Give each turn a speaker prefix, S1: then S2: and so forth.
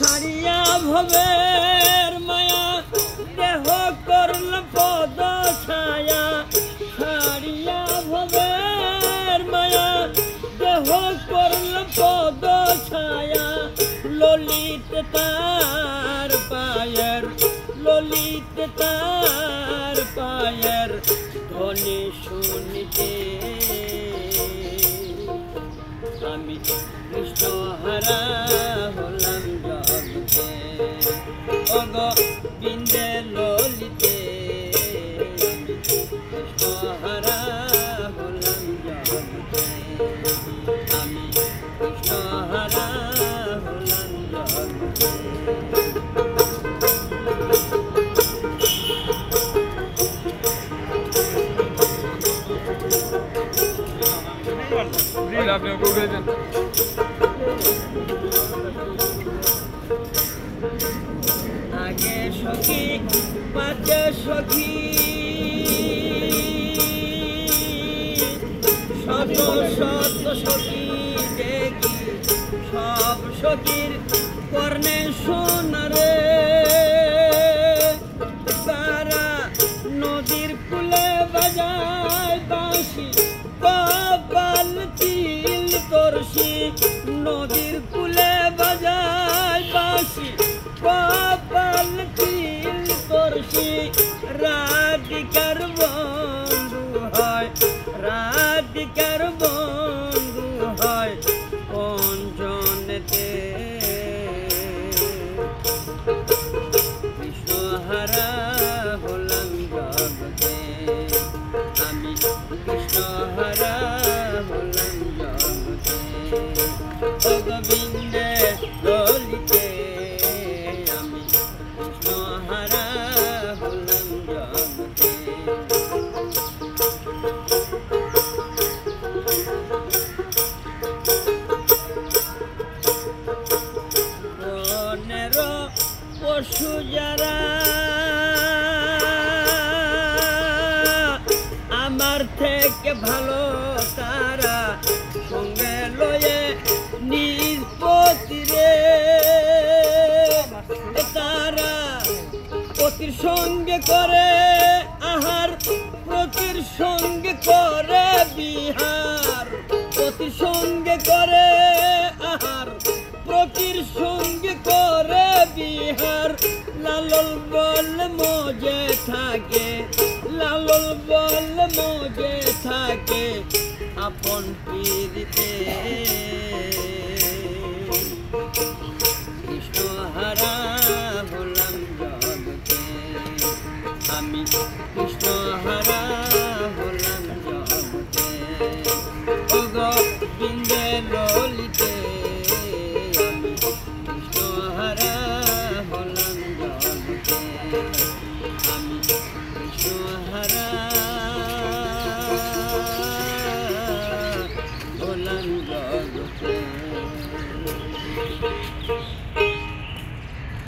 S1: ছাড়িয়া ভবের মায়া দেহ করল পদ ছায়া ছাড়িয়া ভবের মায়া দেহ করল পদ ছায়া ললিত তার পায়ের ললিত তার পায়ের ধ্বনি শুনিতে আমি কৃষ্ণ হারা হলাম জগতে অগ বিন্দে ললিতে কৃষ্ণ হারা হলাম জগতে আমি কৃষ্ণ হারা হলাম জগতে
S2: আপনি ওকে উঠে দেন
S1: আগে সখী পাঁচে সখী শত শত সখী দেখি সব সখীর কর্ণে সোনারে তারা নদীর কূলে বাজায় বাঁশি কপাল তিল তরসি নদীর কূলে বাজায় বাঁশি কপাল তিল তরসি রাধিকার বন্ধু হয় রাধিকার বন্ধু হয় পঞ্চনেতে কৃষ্ণ হারা হলাম জগতে আমি কৃষ্ণ হারা হলাম জগতে গোবিন্দে ললিতে আমি কৃষ্ণ হারা হলাম জগতে বনের পশু যারা আমার থেকে ভালো তারা সঙ্গে লয়ে নিজ পতিরে তারা পতির সঙ্গে করে আহার পতির সঙ্গে করে বিহার পতির সঙ্গে করে আহার পতির সঙ্গে করে বিহার লালল বল মজে থাকে লালল বল মজে থাকে আপন পীরিতে কৃষ্ণ হারা হলাম জগতে আমি কৃষ্ণ হারা হলাম জগতে ও গোবিন্দে ললিতে আমি কৃষ্ণ হারা হলাম জগতে আমি কৃষ্ণ হারা